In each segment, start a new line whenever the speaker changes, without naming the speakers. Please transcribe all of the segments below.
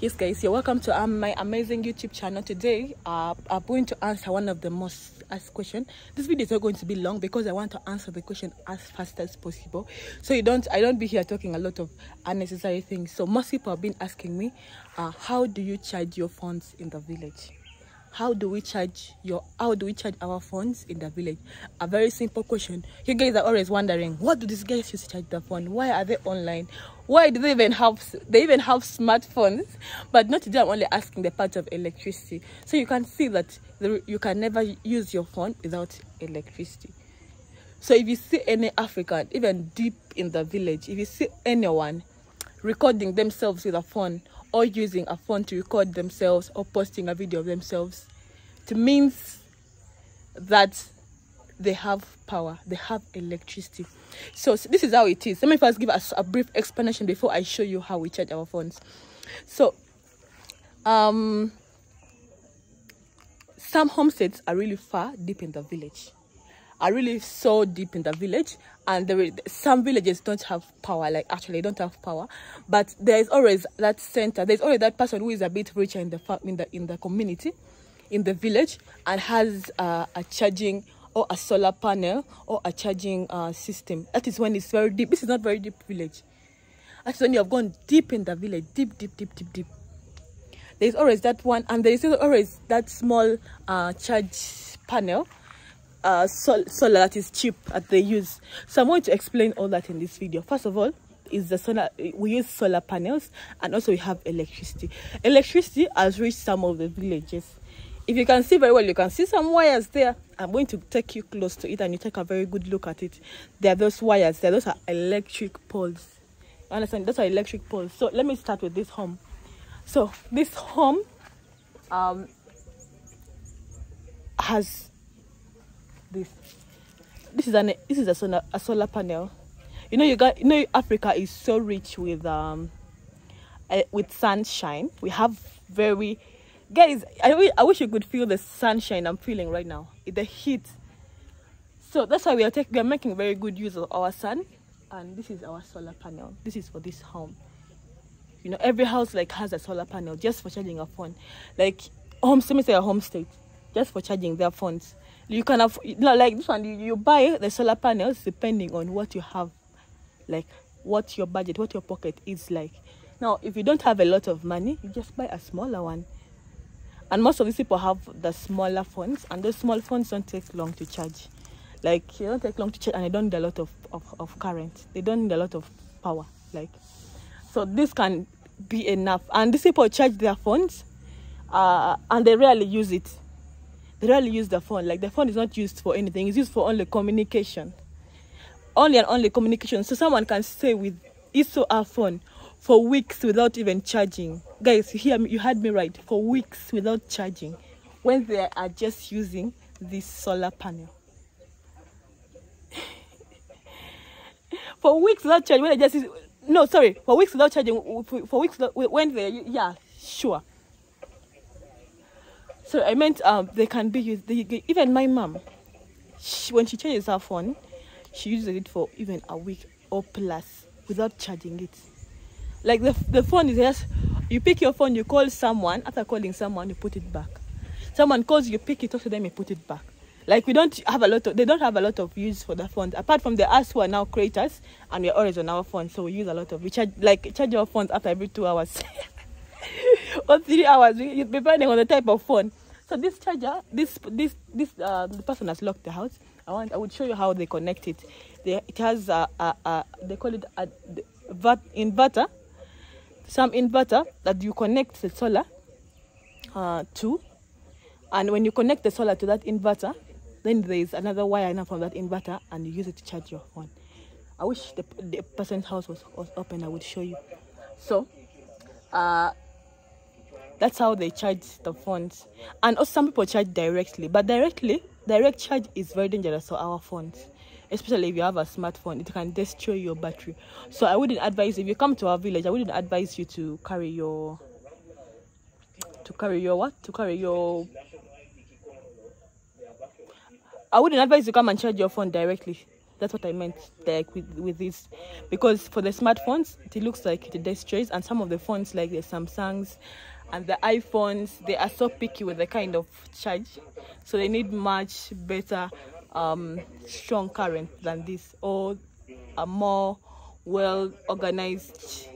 Yes guys, you're welcome to my amazing YouTube channel. Today I'm going to answer one of the most asked questions. This video is not going to be long because I want to answer the question as fast as possible, so I don't be here talking a lot of unnecessary things. So most people have been asking me, how do you charge your phones in the village? How do we charge our phones in the village? A very simple question. You guys are always wondering, what do these guys use to charge the phone? Why are they online? Why do they even have smartphones? But not today, I'm only asking the part of electricity. So you can see that you can never use your phone without electricity. So if you see any African, even deep in the village, if you see anyone recording themselves with a phone, or using a phone to record themselves, or posting a video of themselves, it means that they have power, they have electricity. So this is how it is. Let me first give us a brief explanation before I show you how we charge our phones. So some homesteads are really far deep in the village, so deep in the village, and some villages don't have power. Like, actually they don't have power, but there is always that center, there's always that person who is a bit richer in the community, in the village, and has a charging or a solar panel or a charging system. That is when it's very deep. This is not very deep village. That's when you have gone deep in the village, deep. There's always that one, and there is always that small charge panel, solar, that is cheap, that they use. So I'm going to explain all that in this video. First of all, is the solar. We use solar panels, and also we have electricity. Electricity has reached some of the villages. If you can see very well, you can see some wires there. I'm going to take you close to it and you take a very good look at it. There are those wires there. Those are electric poles. You understand? Those are electric poles. So let me start with this home. So this home has this. This is a solar panel. You know, Africa is so rich with sunshine. We have guys, I wish you could feel the sunshine I'm feeling right now, the heat. So that's why we are making very good use of our sun, and this is our solar panel. This is for this home. You know, every house has a solar panel just for charging a phone. Like let me say a homestead, just for charging their phones. You can have, like this one, you buy the solar panels depending on what you have, like what your budget, what your pocket is like. Now, if you don't have a lot of money, you just buy a smaller one. And most of these people have the smaller phones, and those small phones don't take long to charge. Like, they don't take long to charge, and they don't need a lot of current. They don't need a lot of power. So this can be enough. And these people charge their phones, and they rarely use it. They rarely use the phone. Like, the phone is not used for anything. It's used for only communication. Only communication. So someone can stay with his or her phone for weeks without even charging. Guys, you heard me right. For weeks without charging, when they are just using this solar panel. For weeks without charging, when they just for weeks without charging. For weeks when they, yeah, sure. So I meant they can be used. Even my mom, when she charges her phone, she uses it for even a week or plus without charging it. Like, the phone is just, you pick your phone, you call someone. After calling someone, you put it back. Someone calls, you pick it, talk to them, you put it back. Like, they don't have a lot of use for the phones, apart from us who are now creators, and we're always on our phones. So we use a lot of, we charge our phones after every 2 hours or 3 hours, depending on the type of phone. So this charger, the person has locked the house. I would show you how they connect it. It has they call it inverter. Some inverter that you connect the solar to, and when you connect the solar to that inverter, then there is another wire now from that inverter, and you use it to charge your phone. I wish the person's house was open. I would show you. So that's how they charge the phones. And also some people charge directly, but direct charge is very dangerous for our phones. Especially if you have a smartphone, it can destroy your battery. So I wouldn't advise, if you come to our village, I wouldn't advise you to carry your I wouldn't advise you to come and charge your phone directly. That's what I meant like with this, because for the smartphones it looks like the displays, and some of the phones like the Samsungs and the iPhones, they are so picky with the kind of charge, so they need much better strong current than this, or a more well organized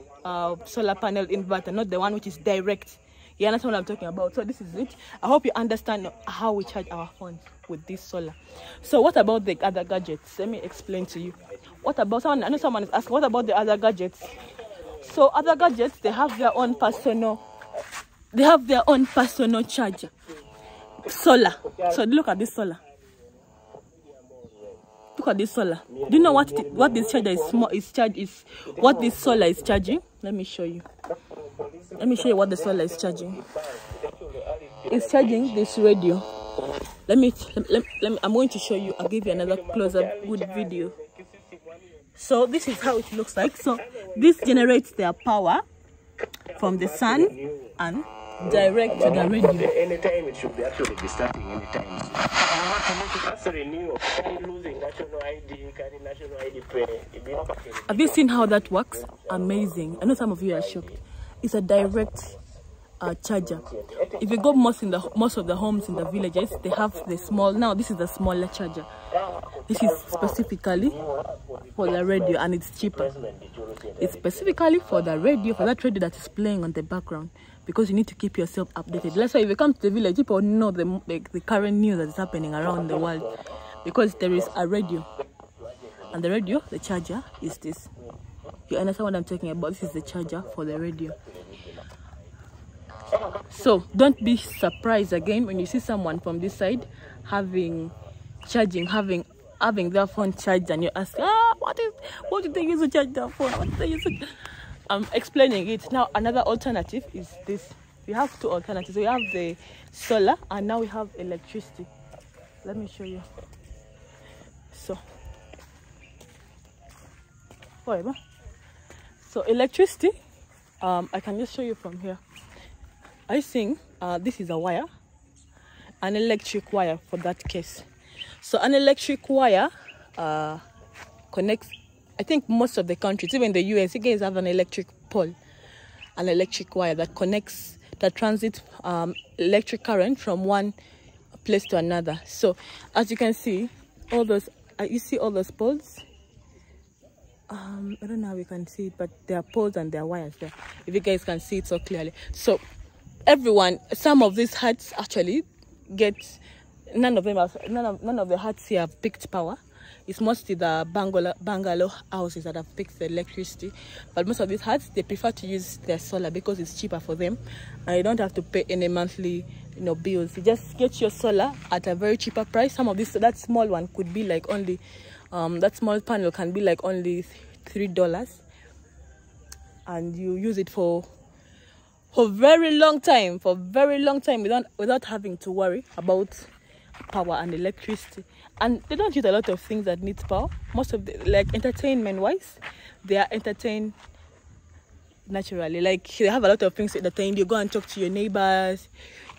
solar panel inverter, not the one which is direct. You understand what I'm talking about? So this is it. I hope you understand how we charge our phones with this solar. So what about the other gadgets? Let me explain to you. What about someone? I know someone is asking, what about the other gadgets? So other gadgets, they have their own personal charger. Solar. So look at this solar. Look at this solar. Do you know what this charger is? What this solar is charging? Let me show you. Let me show you what the solar is charging. It's charging this radio. Let me. I'm going to show you. I'll give you another close-up good video. So this is how it looks like. So this generates their power from the sun and direct to the radio.
Anytime it should be actually be starting anytime.
Have you seen how that works? Amazing. I know some of you are shocked. It's a direct charger. If you go most of the homes in the villages, they have the small. Now this is the smaller charger. This is specifically for the radio, and it's cheaper. It's specifically for the radio, for that radio that is playing on the background, because you need to keep yourself updated. That's why if you come to the village, people know the current news that is happening around the world, because there is a radio, and the radio, the charger is this. You understand what I'm talking about? This is the charger for the radio. So don't be surprised again when you see someone from this side having their phone charged, and you ask, what do they use to charge their phone? What do they use to... I'm explaining it now. Another alternative is this. We have two alternatives. We have the solar, and now we have electricity. Let me show you. So whatever. So electricity, I can just show you from here. I think this is a wire, an electric wire for that case. So an electric wire connects, I think most of the countries, even the US, you guys have an electric pole, an electric wire that connects, that transits electric current from one place to another. So as you can see, all those, you see all those poles? I don't know how we can see it, but there are poles and there are wires there, if you guys can see it so clearly. So everyone, some of these huts actually get, none of the huts here have picked power. It's mostly the bungalow houses that have picked the electricity, but most of these huts, they prefer to use their solar because it's cheaper for them, and you don't have to pay any monthly bills. You just get your solar at a very cheaper price. Some of this, that small one could be like only that small panel can be like only $3, and you use it for very long time, without having to worry about power and electricity. And they don't use a lot of things that need power. Most of the, like entertainment wise, they are entertained naturally. Like they have a lot of things to entertain. You go and talk to your neighbors.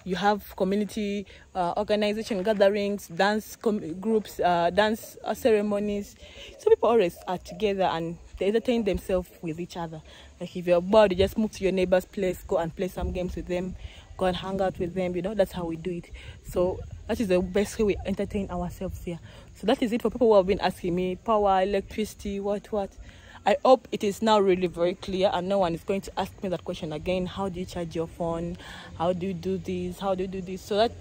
You have community organization gatherings, dance groups, dance ceremonies. So people always are together and they entertain themselves with each other. Like if you're bored, you just move to your neighbor's place, go and play some games with them, go and hang out with them. That's how we do it. So that is the best way we entertain ourselves here. So that is it for people who have been asking me, power, electricity, what. I hope it is now really very clear and no one is going to ask me that question again. How do you charge your phone? How do you do this? How do you do this? So that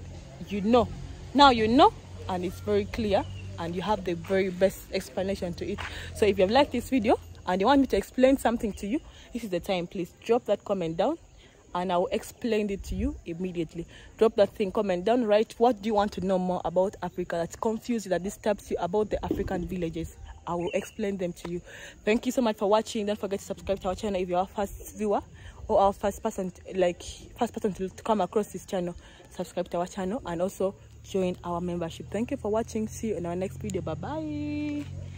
you know. Now you know, and it's very clear and you have the very best explanation to it. So if you have liked this video and you want me to explain something to you, this is the time. Please drop that comment down and I will explain it to you immediately. Drop that comment down, write what do you want to know more about Africa that's confused, that disturbs you about the African villages. I will explain them to you. Thank you so much for watching. Don't forget to subscribe to our channel if you're our first viewer or our first person to come across this channel. Subscribe to our channel and also join our membership. Thank you for watching. See you in our next video. Bye bye.